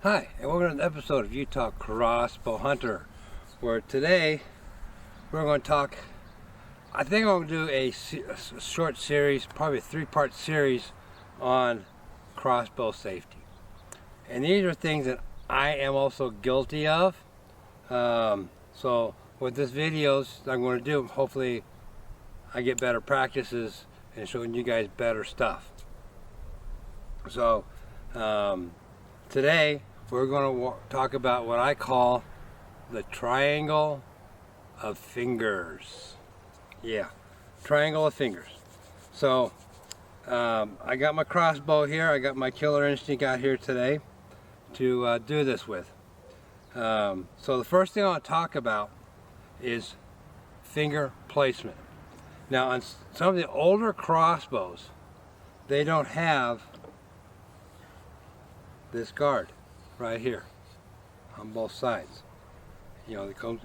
Hi, and welcome to an episode of Utah Crossbow Hunter, where today we're going to talk, I think I'm going to do a short series, probably a 3-part series on crossbow safety. And these are things that I am also guilty of. So with this videos I'm going to do, hopefully I get better practices and showing you guys better stuff. So today we're going to talk about what I call the triangle of fingers. Yeah, triangle of fingers. So I got my crossbow here. I got my Killer Instinct out here today to do this with. So the first thing I want to talk about is finger placement. Now on some of the older crossbows, they don't have this guard right here on both sides. You know, it comes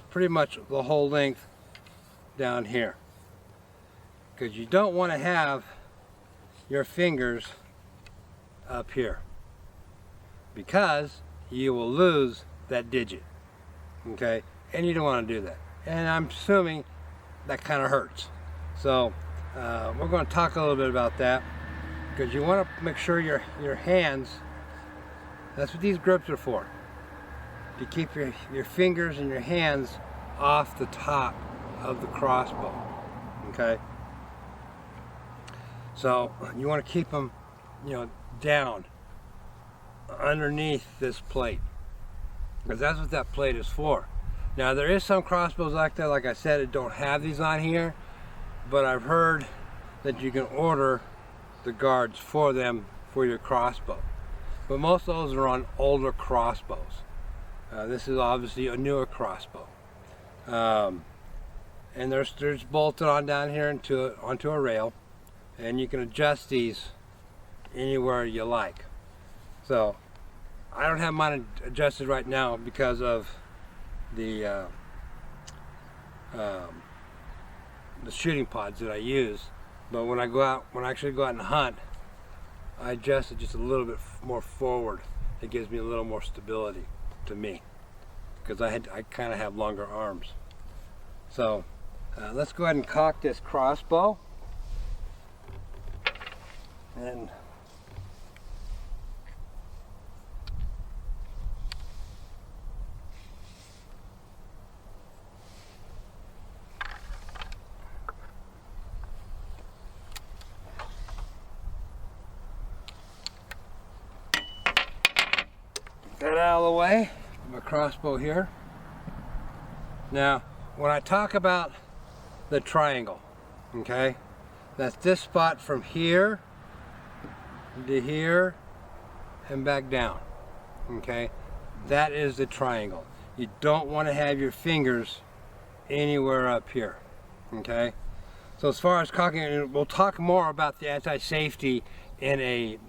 pretty much the whole length down here, because you don't want to have your fingers up here, because you will lose that digit. Okay, and you don't want to do that, and I'm assuming that kind of hurts. So we're going to talk a little bit about that, because you want to make sure your hands, that's what these grips are for, to keep your fingers and your hands off the top of the crossbow. Okay, so you want to keep them, you know, down underneath this plate, because that's what that plate is for. Now there is some crossbows like that, like I said, that don't have these on here, but I've heard that you can order the guards for them for your crossbow. But most of those are on older crossbows. This is obviously a newer crossbow. And there's bolted on down here onto a rail, and you can adjust these anywhere you like. So I don't have mine adjusted right now because of the shooting pods that I use. But when I actually go out and hunt, I adjust it just a little bit more forward. It gives me a little more stability to me, because I kind of have longer arms. So let's go ahead and cock this crossbow, and that out of the way. My crossbow here. Now when I talk about the triangle, okay, that's this spot from here to here and back down. Okay, that is the triangle. You don't want to have your fingers anywhere up here. Okay, so as far as cocking, we'll talk more about the anti-safety in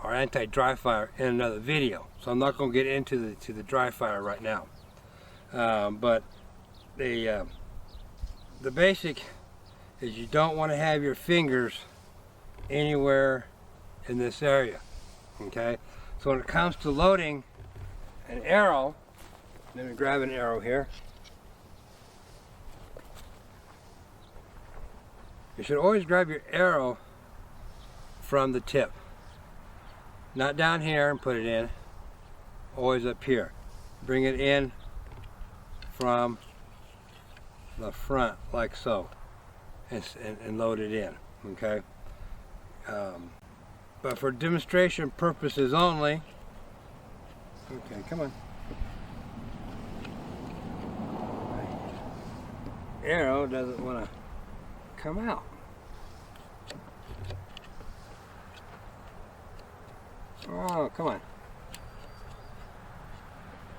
or anti-dry fire in another video, so I'm not going to get into the dry fire right now. But the basic is you don't want to have your fingers anywhere in this area. Okay, so when it comes to loading an arrow, let me grab an arrow here. You should always grab your arrow from the tip. Not down here and put it in, always up here. Bring it in from the front like so, and load it in. Okay, but for demonstration purposes only. Okay, come on. Arrow doesn't want to come out. Oh, come on.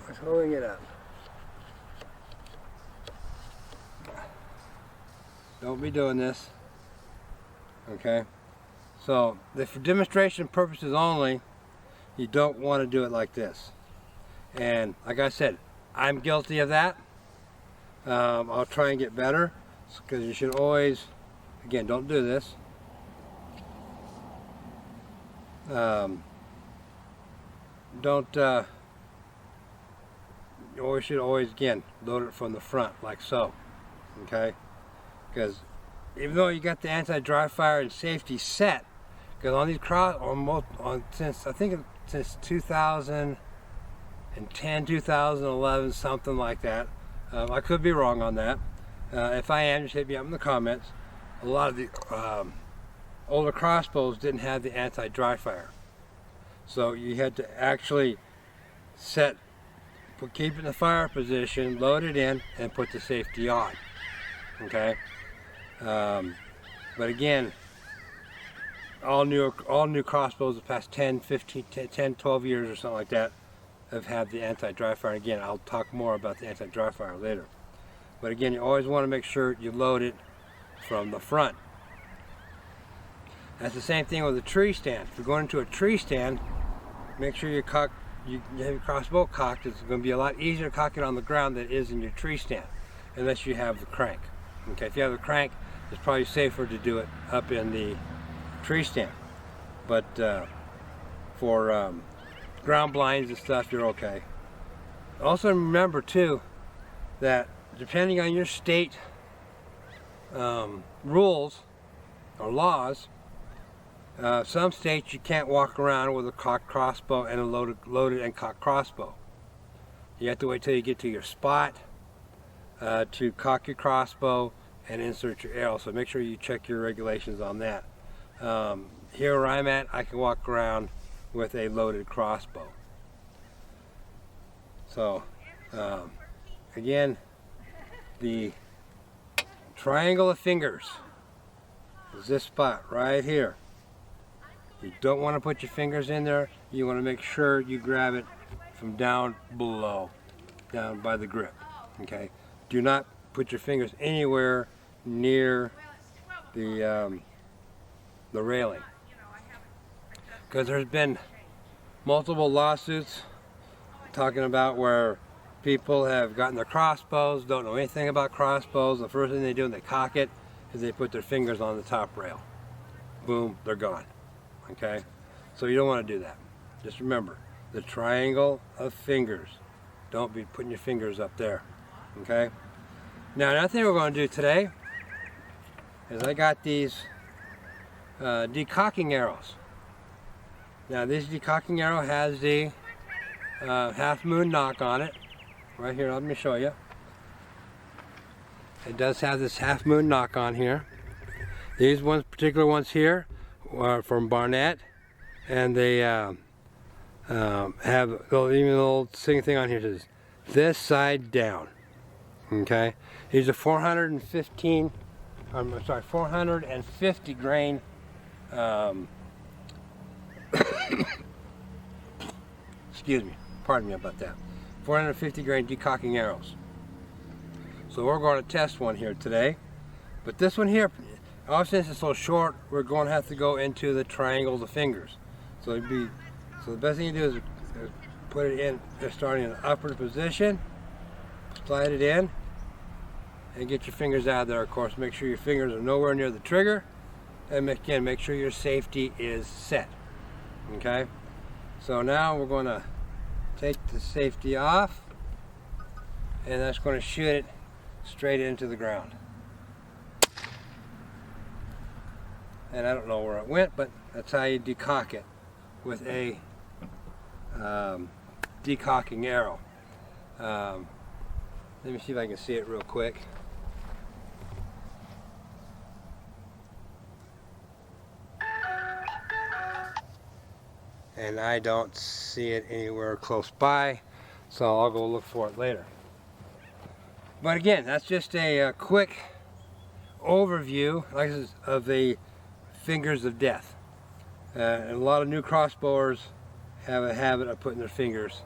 What's holding it up? Don't be doing this. Okay? So, for demonstration purposes only, you don't want to do it like this. And like I said, I'm guilty of that. I'll try and get better, because you should always, again, don't do this. you should always, again, load it from the front like so, okay? Because even though you got the anti-dry fire and safety set, because on these since 2010, 2011, something like that. I could be wrong on that. If I am, just hit me up in the comments. A lot of the older crossbows didn't have the anti-dry fire, so you had to actually keep it in the fire position, load it in, and put the safety on. Okay. But again, all new crossbows the past 10, 12 years or something like that have had the anti-dry fire. Again, I'll talk more about the anti-dry fire later. But again, you always want to make sure you load it from the front. That's the same thing with a tree stand. If you're going into a tree stand, make sure you have your crossbow cocked. It's going to be a lot easier to cock it on the ground than it is in your tree stand, unless you have the crank. Okay, if you have the crank, it's probably safer to do it up in the tree stand. But for ground blinds and stuff, you're okay. Also remember too that depending on your state rules or laws, some states you can't walk around with a cocked crossbow and a loaded and cocked crossbow. You have to wait till you get to your spot to cock your crossbow and insert your arrow. So make sure you check your regulations on that. Here where I'm at, I can walk around with a loaded crossbow. So again, the triangle of fingers is this spot right here. You don't want to put your fingers in there. You want to make sure you grab it from down below, down by the grip. Okay. Do not put your fingers anywhere near the railing, because there's been multiple lawsuits talking about where people have gotten their crossbows, don't know anything about crossbows. The first thing they do when they cock it is they put their fingers on the top rail. Boom, they're gone. Okay, so you don't want to do that. Just remember the triangle of fingers. Don't be putting your fingers up there. Okay. Now another thing we're going to do today is I got these decocking arrows. Now this decocking arrow has the half moon knock on it. Right here, let me show you. It does have this half moon knock on here. These particular ones here are from Barnett, and they have even a little thing on here that says this side down. Okay, these are 450 grain excuse me, pardon me about that, 450 grain decocking arrows. So we're going to test one here today, but this one here, since it's so short, we're going to have to go into the triangles of fingers. So the best thing you do is put it in, starting in an upward position, slide it in, and get your fingers out of there. Of course, make sure your fingers are nowhere near the trigger, and again, make sure your safety is set. Okay, so now we're going to take the safety off, and that's going to shoot it straight into the ground. And I don't know where it went, but that's how you decock it with a decocking arrow. Let me see if I can see it real quick. And I don't see it anywhere close by, so I'll go look for it later. But again, that's just a quick overview, like I said, of the fingers of death. And a lot of new crossbowers have a habit of putting their fingers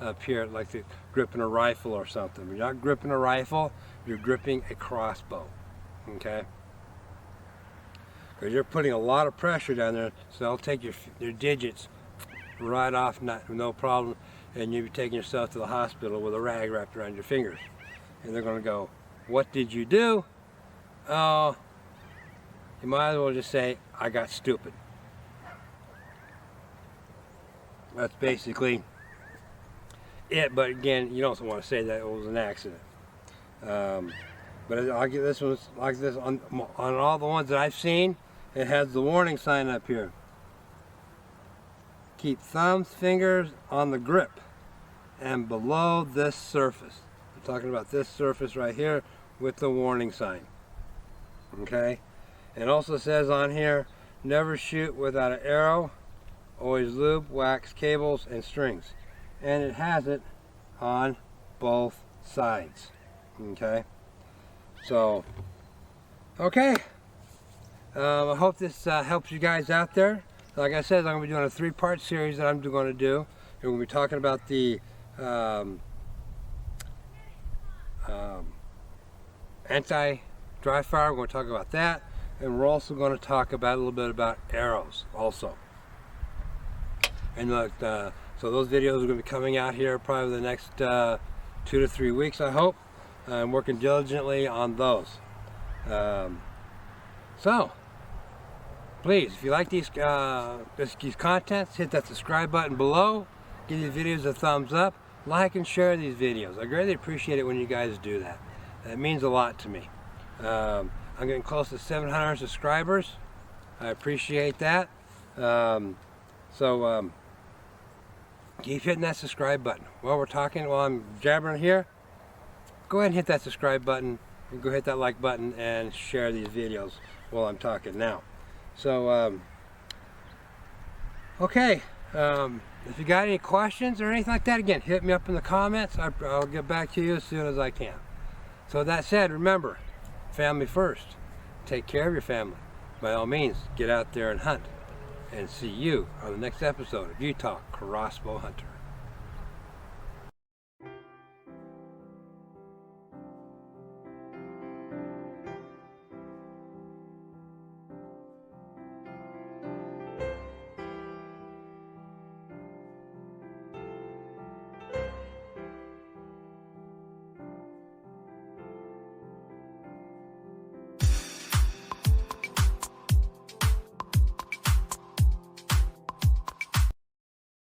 up here like they're gripping a rifle or something. You're not gripping a rifle, you're gripping a crossbow. Okay? Because you're putting a lot of pressure down there, so they'll take your digits right off, no problem, and you'll be taking yourself to the hospital with a rag wrapped around your fingers. And they're going to go, "What did you do?" Oh, you might as well just say, "I got stupid." That's basically but again, you don't want to say that it was an accident. But I'll get this one like this on all the ones that I've seen. It has the warning sign up here. Keep thumbs, fingers on the grip and below this surface. I'm talking about this surface right here with the warning sign. Okay? It also says on here, never shoot without an arrow. Always lube, wax, cables, and strings. And it has it on both sides. Okay? So, okay. I hope this helps you guys out there. Like I said, I'm going to be doing a 3-part series that I'm going to do. And we'll be talking about the anti-dry fire. We're going to talk about that. And we're also going to talk about a little bit about arrows also. And look, so those videos are going to be coming out here probably the next 2 to 3 weeks, I hope. I'm working diligently on those. So, please, if you like these contents, hit that subscribe button below. Give these videos a thumbs up. Like and share these videos. I greatly appreciate it when you guys do that. That means a lot to me. I'm getting close to 700 subscribers. I appreciate that. Keep hitting that subscribe button. While I'm jabbering here, go ahead and hit that subscribe button, and go hit that like button, and share these videos while I'm talking now. So, okay, if you got any questions or anything like that, again, hit me up in the comments. I'll get back to you as soon as I can. So with that said, remember, family first. Take care of your family. By all means, get out there and hunt. And see you on the next episode of Utah Crossbow Hunter.